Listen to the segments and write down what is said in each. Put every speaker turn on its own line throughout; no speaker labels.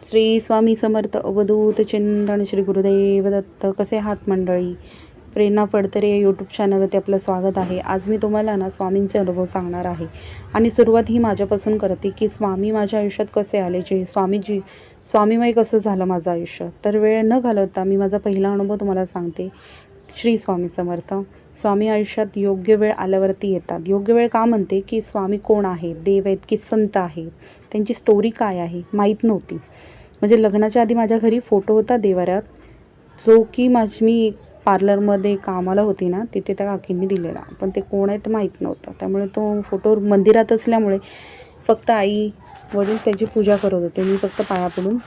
श्री स्वामी समर्थ अवधूत चिंतन श्री गुरुदेव दत्त. कसे आहात मंडळी? प्रेरणा फडतरे या यूट्यूब चॅनलवरती आपलं स्वागत आहे. आज मी तुम्हाला ना स्वामींचे अनुभव सांगणार आहे आणि सुरुवात ही माझ्यापासून करते की स्वामी माझ्या आयुष्यात कसे आले, जे स्वामीमय कसं झालं माझं आयुष्य. तर वेळ न घालवता मी माझा पहिला अनुभव तुम्हाला सांगते. श्री स्वामी समर्थ. स्वामी आयुष्यात योग्य वेळ आल्यावरती येतात. योग्य वेळ का म्हणते की स्वामी कोण आहे, देव आहेत की संत आहे, त्यांची स्टोरी काय आहे माहीत नव्हती. म्हणजे लग्नाच्या आधी माझ्या घरी फोटो होता देवाऱ्यात, जो की मी पार्लरमध्ये कामाला होती ना, तिथे त्या काकींनी दिलेला, पण ते कोण आहे ते माहीत नव्हतं. त्यामुळे तो फोटो मंदिरात असल्यामुळे फक्त आई वडील त्याची पूजा करत होते, मी फक्त पाया पडून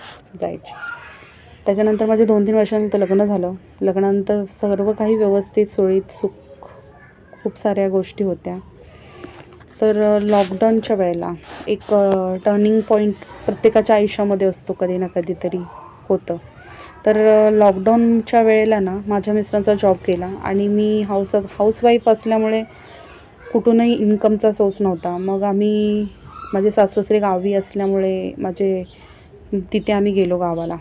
जायचे. त्याच्यानंतर माझे 2-3 वर्षानंतर लग्न झालं. लग्नानंतर सर्व काही व्यवस्थित सुरळीत खूप साऱ्या गोष्टी होत्या. तर लॉकडाऊनच्या वेळेला एक टर्निंग पॉईंट प्रत्येकाच्या आयुष्यामध्ये असतो, कधी ना कधीतरी होतं. तर लॉकडाऊनच्या वेळेला ना माझ्या मिस्टरांचा जॉब केला आणि मी हाऊसवाईफ असल्यामुळे कुठूनही इन्कमचा सोर्स नव्हता. मग माझे सासू-सासरे गावी असल्यामुळे तिथे आम्ही गेलो गावाला.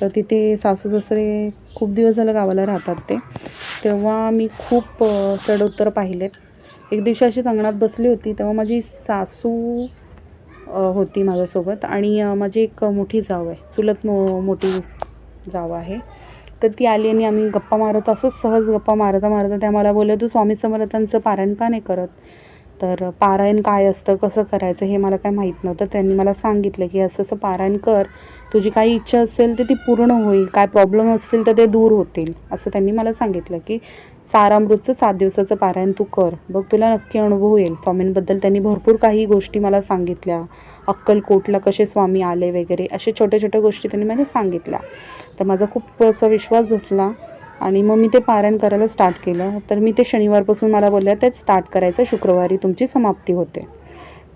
तर तिथे सासू-सासरे खूप दिवस झालं गावाला राहतात ते. तेव्हा मी खूप चढउतार पाहिलेत. एक दिवशी अशीच अंगणात बसली होती, तेव्हा माझी सासू होती माझ्यासोबत आणि माझी एक मोठी जाव आहे, चुलत मोठी जाव आहे. तर ती आली आणि आम्ही गप्पा मारत, असंच सहज गप्पा मारता त्या मला बोलल्या, तू स्वामी समर्थांचं पारायण का नाही करत? तर पारायण काय असतं, कसं करायचं हे मला काय माहीत नव्हतं. त्यांनी मला सांगितलं की असं असं पारायण कर, तुझी काही इच्छा असेल तर ती पूर्ण होईल, काय प्रॉब्लेम असतील तर ते दूर होतील, असं त्यांनी मला सांगितलं. की सारामृतचं 7 दिवसाचं पारायण तू कर, बघ तुला नक्की अनुभव येईल. स्वामींबद्दल त्यांनी भरपूर काही गोष्टी मला सांगितल्या. अक्कलकोटला कसे स्वामी आले वगैरे, अशा छोट्या छोट्या गोष्टी त्यांनी मला सांगितल्या. तर माझा खूप असा विश्वास बसला आणि मग मी ते पारायण करायला स्टार्ट केलं. तर मी ते शनिवारपासून मला बोलल्या तेच स्टार्ट करायचं, शुक्रवारी तुमची समाप्ती होते.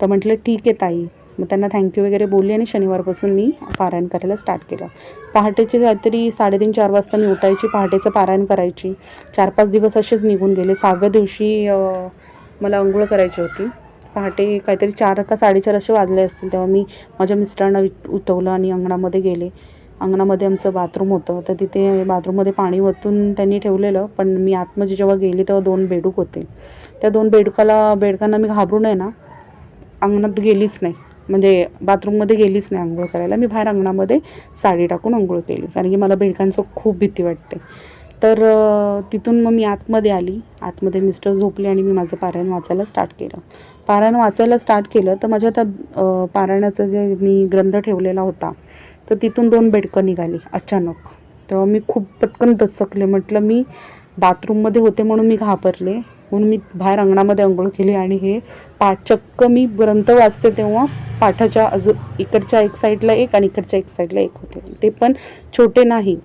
तर म्हटलं ठीक आहे ताई. मग त्यांना थँक्यू वगैरे बोलली आणि शनिवारपासून मी पारायण करायला स्टार्ट केलं. पहाटेचे काहीतरी 3:30-4 वाजता मी उठायची, पहाटेचं पारायण करायची. 4-5 दिवस असेच निघून गेले. 6व्या दिवशी मला अंघोळ करायची होती. पहाटे काहीतरी 4 का 4:30 असे वाजले असतील. तेव्हा मी माझ्या मिस्टरांना उठवलं आणि अंगणामध्ये गेले. अंगणामध्ये आमचं बाथरूम होतं, तर तिथे बाथरूममध्ये पाणी ओतून त्यांनी ठेवलेलं. पण मी आतमध्ये जेव्हा गेली तेव्हा 2 बेडूक होते. त्या 2 बेडकांना मी घाबरून आहे ना अंगणात गेलीच नाही, म्हणजे बाथरूममध्ये गेलीच नाही अंघोळ करायला. मी बाहेर अंगणामध्ये साडी टाकून अंघोळ केली, कारण की मला बेडकांचं खूप भीती वाटते. तर तिथून मग मी आतमध्ये आली. आतमध्ये मिस्टर झोपले आणि मी माझं पारायण वाचायला स्टार्ट केलं. तर माझ्या त्या पारायणाचं जे मी ग्रंथ ठेवलेला होता, तर तिथून 2 बेडकं निघाली अचानक. तेव्हा मी खूप पटकन दचकले. म्हटलं मी बाथरूममध्ये होते म्हणून मी घाबरले, म्हणून मी बाहेर अंगणामध्ये अंघोळ केली. आणि हे चक्क मी ग्रंथ वाचते तेव्हा पाठाच्या इकडच्या एक साईडला एक आणि इकडच्या एक साईडला एक होते. ते पण छोटे नाही,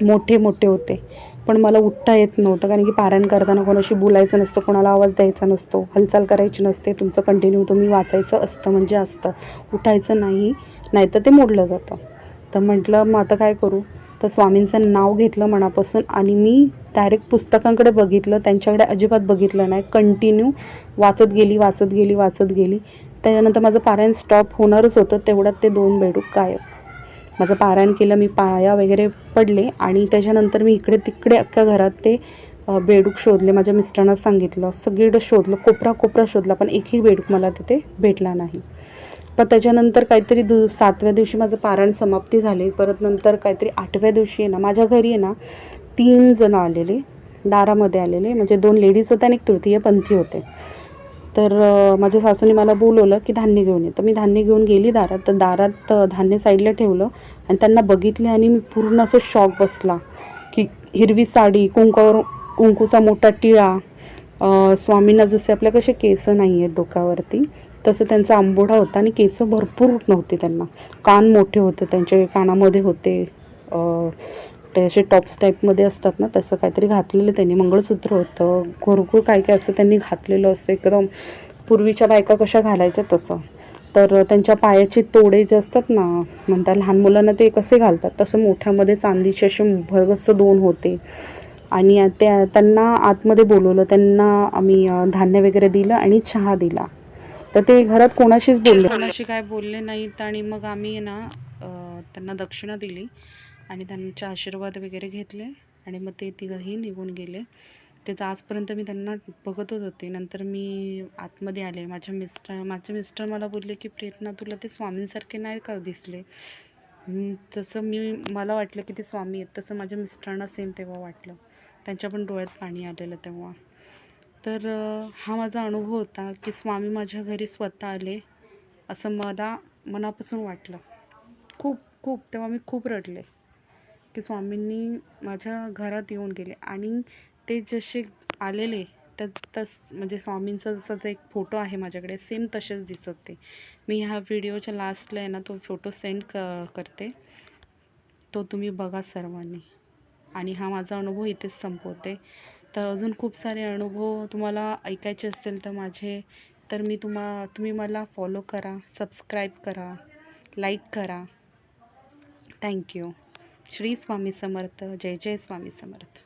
मोठे मोठे होते. पण मला उठता येत नव्हतं, कारण की पारायण करताना कोणाशी बोलायचं नसतं, कोणाला आवाज द्यायचा नसतो, हालचाल करायची नसते. तुमचं कंटिन्यू तुम्ही वाचायचं असतं, म्हणजे असतं, उठायचं नाही, नाहीतर ते मोडलं जातं. तर म्हटलं मग आता काय करू? तर स्वामींचं नाव घेतलं मनापासून आणि मी डायरेक्ट पुस्तकांकडे बघितलं, त्यांच्याकडे अजिबात बघितलं नाही. कंटिन्यू वाचत गेली. त्याच्यानंतर माझं पारायण स्टॉप होणारच होतं, तेवढ्यात ते 2 बेडूक गायब. माझं पारायण केलं, मी पाया वगैरे पडले आणि त्याच्यानंतर मी इकडे तिकडे अख्ख्या घरात ते बेडूक शोधले. माझ्या मिस्टरांना सांगितलं, सगळीकडे शोधलं, कोपरा शोधला, पण एकही बेडूक मला तिथे भेटला नाही. पण त्याच्यानंतर काहीतरी 7व्या दिवशी माझं पारायण समाप्ती झाली. परत नंतर काहीतरी 8व्या दिवशी आहे ना माझ्या घरी आहे ना 3 जण आलेले, दारामध्ये आलेले. म्हणजे 2 लेडीज होत्या आणि एक तृतीयपंथी होते. तर माझ्या सासूने मला बोलवलं की धान्य घेऊन ये. तर मी धान्य घेऊन गेली दारात. तर दारात धान्य साईडला ठेवलं आणि त्यांना बघितले आणि मी पूर्ण असं शॉक बसला की हिरवी साडी, कुंकूचा मोठा टिळा, स्वामींना जसे आपल्या कसे केस नाही आहेत डोक्यावरती, तसं त्यांचा आंबोढा होता आणि केस भरपूर नव्हते त्यांना. कान मोठे होते, त्यांच्या कानामध्ये होते ते असे टॉप्स टाईपमध्ये असतात ना, तसं काहीतरी घातलेलं त्यांनी. मंगळसूत्र होतं, घरघूर काय काय असं त्यांनी घातलेलं असतं, एकदम पूर्वीच्या बायका कशा घालायच्या तसं. तर त्यांच्या पायाचे तोडे जे असतात ना, म्हणतात लहान मुलांना ते कसे घालतात तसं मोठ्यामध्ये चांदीचे असे भरगच्च 2 होते. आणि त्यांना आतमध्ये बोलवलं. त्यांना आम्ही धान्य वगैरे दिलं आणि चहा दिला. तर ते घरात कोणाशी काय बोलले नाहीत. आणि मग आम्ही ना त्यांना दक्षिणा दिली आणि त्यांचे आशीर्वाद वगैरे घेतले आणि मग ते तिघंही निघून गेले. ते तर आजपर्यंत मी त्यांना बघतच होते. नंतर मी आतमध्ये आले. माझे मिस्टर मला बोलले की प्रेरणा तुला ते स्वामींसारखे नाही का दिसले? जसं मला वाटलं की ते स्वामी आहेत तसं माझ्या मिस्टरांना सेम तेव्हा वाटलं. त्यांच्या पण डोळ्यात पाणी आलेलं तेव्हा. तर हा माझा अनुभव होता की स्वामी माझ्या घरी स्वतः आले असं मला मनापासून वाटलं. खूप खूप तेव्हा मी खूप रडले की स्वामींनी माझ्या घरात येऊन गेले आणि ते जसे आलेले म्हणजे स्वामींचा जसा ते एक फोटो आहे माझ्याकडे सेम तसेच दिसत होते. मी ह्या व्हिडिओच्या लास्टला आहे ना तो फोटो सेंड करते, तो तुम्ही बघा सर्वांनी. आणि हा माझा अनुभव इथेच संपवते. तर अजून खूप सारे अनुभव तुम्हाला ऐकायचे असतील तर तुम्ही मला फॉलो करा, सबस्क्राईब करा, लाईक करा. थँक्यू. श्री स्वामी समर्थ. जय जय स्वामी समर्थ.